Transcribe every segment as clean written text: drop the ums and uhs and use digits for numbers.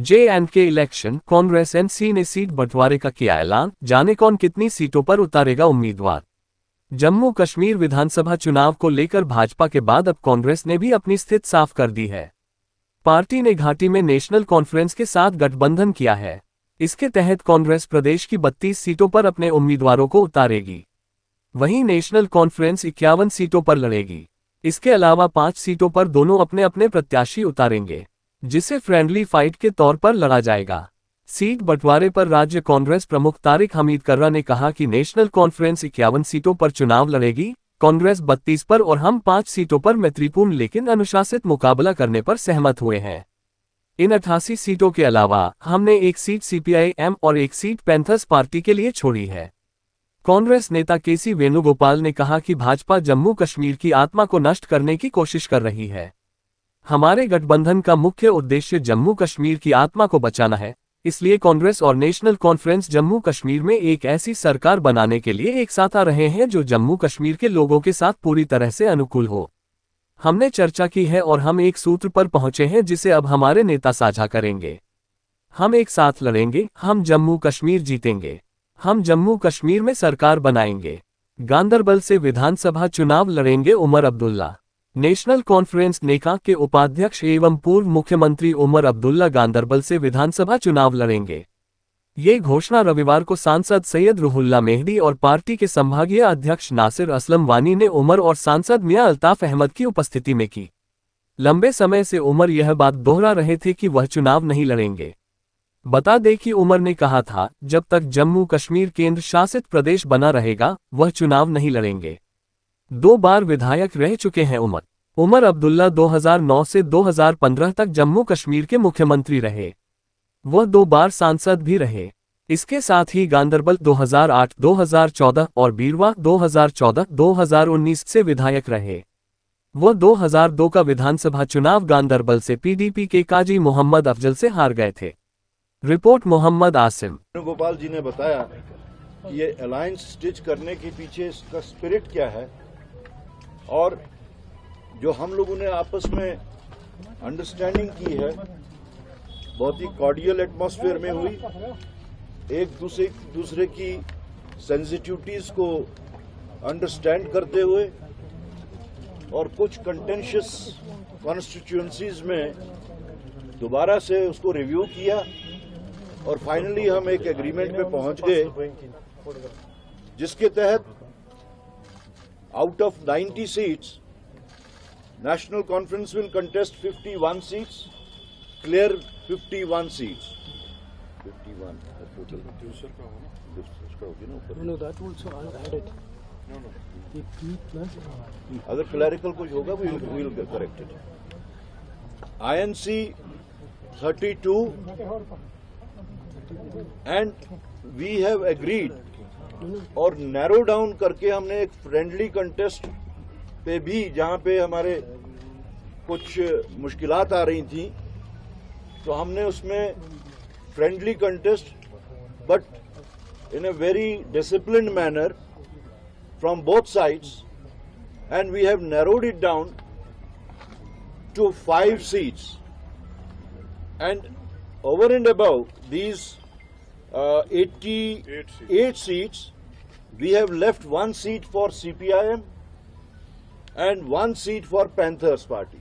J&K election, Congress NC ने seat बंटवारे का किया ऐलान, जाने कौन कितनी सीटों पर उतारेगा उम्मीदवार। जम्मू कश्मीर विधानसभा चुनाव को लेकर भाजपा के बाद अब कांग्रेस ने भी अपनी स्थिति साफ कर दी है। पार्टी ने घाटी में नेशनल कॉन्फ्रेंस के साथ गठबंधन किया है। इसके तहत कांग्रेस प्रदेश की 32 सीटों पर अपने उम्मीदवारों को उतारेगी। वहीं नेशनल कॉन्फ्रेंस 51 सीटों पर लड़ेगी। इसके अलावा 5 सीटों पर दोनों अपने अपने प्रत्याशी उतारेंगे, जिसे फ्रेंडली फाइट के तौर पर लड़ा जाएगा। सीट बंटवारे पर राज्य कांग्रेस प्रमुख तारिक हमीद कर्रा ने कहा कि नेशनल कॉन्फ्रेंस 51 सीटों पर चुनाव लड़ेगी, कांग्रेस 32 पर और हम 5 सीटों पर मैत्रीपूर्ण लेकिन अनुशासित मुकाबला करने पर सहमत हुए हैं। इन 88 सीटों के अलावा हमने एक सीट CPI-M और एक सीट पैंथर्स पार्टी के लिए छोड़ी है। कांग्रेस नेता KC वेणुगोपाल ने कहा कि भाजपा जम्मू कश्मीर की आत्मा को नष्ट करने की कोशिश कर रही है। हमारे गठबंधन का मुख्य उद्देश्य जम्मू कश्मीर की आत्मा को बचाना है, इसलिए कांग्रेस और नेशनल कॉन्फ्रेंस जम्मू कश्मीर में एक ऐसी सरकार बनाने के लिए एक साथ आ रहे हैं जो जम्मू कश्मीर के लोगों के साथ पूरी तरह से अनुकूल हो। हमने चर्चा की है और हम एक सूत्र पर पहुंचे हैं जिसे अब हमारे नेता साझा करेंगे। हम एक साथ लड़ेंगे, हम जम्मू कश्मीर जीतेंगे, हम जम्मू कश्मीर में सरकार बनाएंगे। गांदरबल से विधानसभा चुनाव लड़ेंगे उमर अब्दुल्ला। नेशनल कॉन्फ्रेंस नेका के उपाध्यक्ष एवं पूर्व मुख्यमंत्री उमर अब्दुल्ला गांदरबल से विधानसभा चुनाव लड़ेंगे। ये घोषणा रविवार को सांसद सैयद रुहुल्ला मेहदी और पार्टी के संभागीय अध्यक्ष नासिर असलम वानी ने उमर और सांसद मियां अल्ताफ अहमद की उपस्थिति में की। लंबे समय से उमर यह बात दोहरा रहे थे कि वह चुनाव नहीं लड़ेंगे। बता दें कि उमर ने कहा था, जब तक जम्मू कश्मीर केंद्र शासित प्रदेश बना रहेगा वह चुनाव नहीं लड़ेंगे। 2 बार विधायक रह चुके हैं उमर अब्दुल्ला 2009 से 2015 तक जम्मू कश्मीर के मुख्यमंत्री रहे। वह 2 बार सांसद भी रहे। इसके साथ ही गांदरबल 2008, 2014 और बीरवा 2014, 2019 से विधायक रहे। वह 2002 का विधानसभा चुनाव गांदरबल से PDP के काजी मोहम्मद अफजल से हार गए थे। रिपोर्ट मोहम्मद आसिम। वेणुगोपाल जी ने बताया कि ये अलायंस स्टिच करने के पीछे इसका स्पिरिट क्या है और जो हम लोगों ने आपस में अंडरस्टैंडिंग की है बहुत ही कॉर्डियल एटमॉस्फेयर में हुई। एक दूसरे की सेंसिटिविटीज को अंडरस्टैंड करते हुए और कुछ कंटेंशियस कॉन्स्टिट्यूएंसीज में दोबारा से उसको रिव्यू किया और फाइनली हम एक एग्रीमेंट पे पहुंच गए जिसके तहत out of 90 seats national conference will contest 51 seats, clear 51 seats. 51 total No, that also added. The P plus. अगर क्लैरिकल कुछ होगा we will correct it. INC 32 and we have agreed और नैरो डाउन करके हमने एक फ्रेंडली कंटेस्ट पे भी जहां पे हमारे कुछ मुश्किलात आ रही थी तो हमने उसमें friendly contest but in a very disciplined manner from both sides and we have narrowed it down to 5 seats and over and above these 88 seats, we have left 1 seat for CPI-M and 1 seat for Panthers party.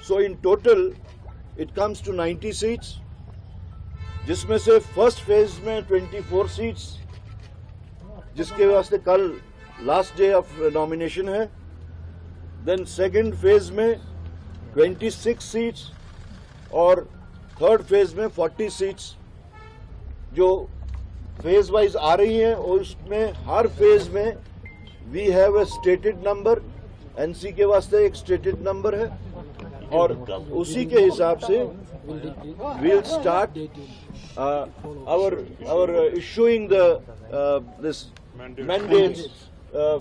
So in total, it comes to 90 seats, जिसमें से first phase में 24 seats जिसके वास्ते कल last day of nomination है, then second phase में 26 seats और third phase में 40 सीट्स जो फेज वाइज आ रही हैं और उसमें हर फेज में we have a stated number, NC के वास्ते एक स्टेटेड नंबर है और उसी के हिसाब से we'll start our issuing the this mandates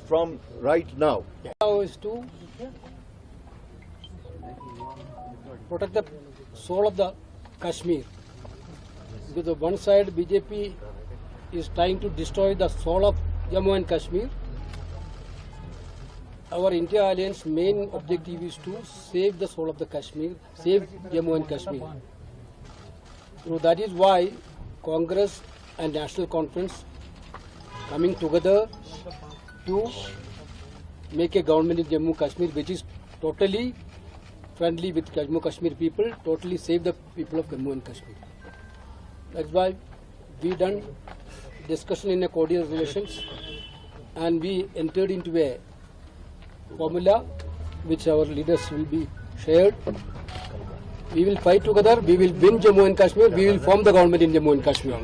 from right now. Now is to protect the soul of the Kashmir. Because on one side BJP is trying to destroy the soul of Jammu and Kashmir. Our India Alliance main objective is to save the soul of the Kashmir, save Jammu and Kashmir. So that is why Congress and National Conference coming together to make a government in Jammu Kashmir which is totally friendly with Jammu Kashmir people, totally save the people of Jammu and Kashmir. That's why we done discussion in a cordial relations and we entered into a formula which our leaders will be shared. We will fight together, we will win Jammu and Kashmir, we will form the government in Jammu and Kashmir.